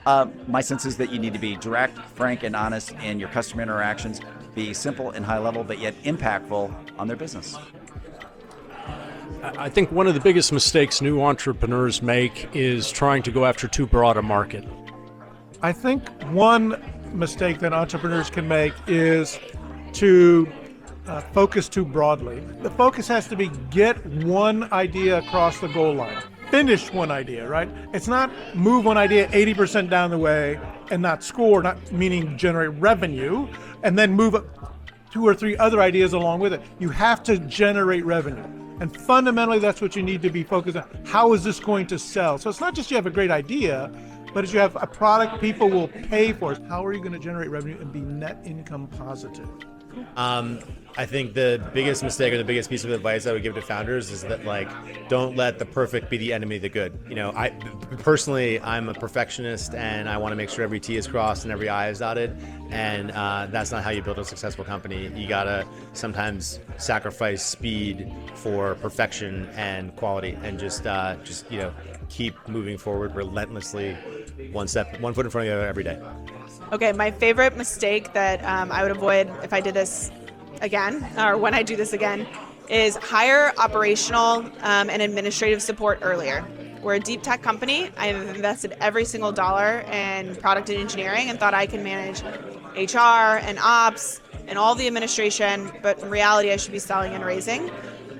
My sense is that you need to be direct, frank, and honest in your customer interactions, be simple and high level, but yet impactful on their business. I think one of the biggest mistakes new entrepreneurs make is trying to go after too broad a market. I think one mistake that entrepreneurs can make is to focus too broadly. The focus has to be get one idea across the goal line. Finish one idea, right? It's not move one idea 80% down the way and not score, not meaning generate revenue, and then move two or three other ideas along with it. You have to generate revenue. And fundamentally, that's what you need to be focused on. How is this going to sell? So it's not just you have a great idea, but as you have a product people will pay for. How are you going to generate revenue and be net income positive? I think the biggest mistake or the biggest piece of advice I would give to founders is that don't let the perfect be the enemy of the good. I personally, I'm a perfectionist and I want to make sure every T is crossed and every I is dotted. And that's not how you build a successful company. You gotta sometimes sacrifice speed for perfection and quality, and just keep moving forward relentlessly, one foot in front of the other every day. Okay, my favorite mistake that I would avoid if I did this again, or when I do this again, is hire operational and administrative support earlier. We're a deep tech company. I have invested every single dollar in product and engineering and thought I can manage HR and ops and all the administration, but in reality I should be selling and raising.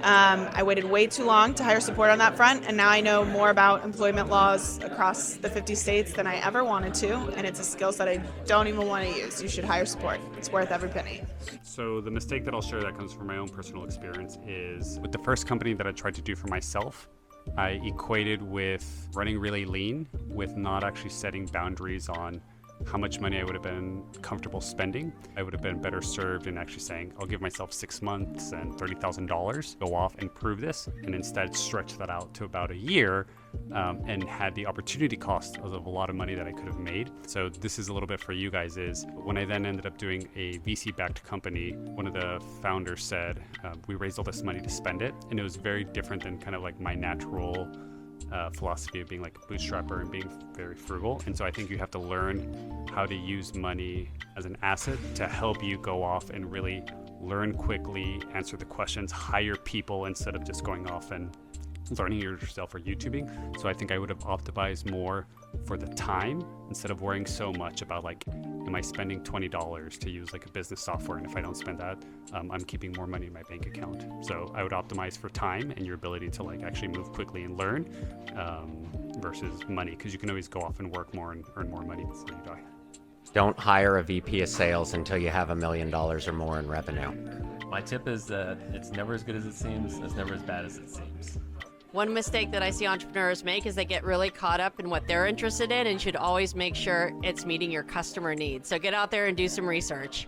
I waited way too long to hire support on that front, and now I know more about employment laws across the 50 states than I ever wanted to, and it's a skill set I don't even want to use. You should hire support. It's worth every penny. So the mistake that I'll share that comes from my own personal experience is with the first company that I tried to do for myself, I equated with running really lean with not actually setting boundaries on how much money I would have been comfortable spending. I would have been better served in actually saying, I'll give myself 6 months and $30,000, go off and prove this, and instead stretch that out to about a year and had the opportunity cost of a lot of money that I could have made. So this is a little bit for you guys is, when I then ended up doing a VC-backed company, one of the founders said, we raised all this money to spend it, and it was very different than kind of like my natural philosophy of being like a bootstrapper and being very frugal. And so I think you have to learn how to use money as an asset to help you go off and really learn quickly, answer the questions, hire people instead of just going off and learning yourself or YouTubing. So I think I would have optimized more for the time instead of worrying so much about am I spending $20 to use a business software, and if I don't spend that, I'm keeping more money in my bank account. So I would optimize for time and your ability to actually move quickly and learn versus money, because you can always go off and work more and earn more money before you die. Don't hire a VP of sales until you have $1 million or more in revenue. My tip is that it's never as good as it seems, it's never as bad as it seems. One mistake that I see entrepreneurs make is they get really caught up in what they're interested in, and should always make sure it's meeting your customer needs. So get out there and do some research.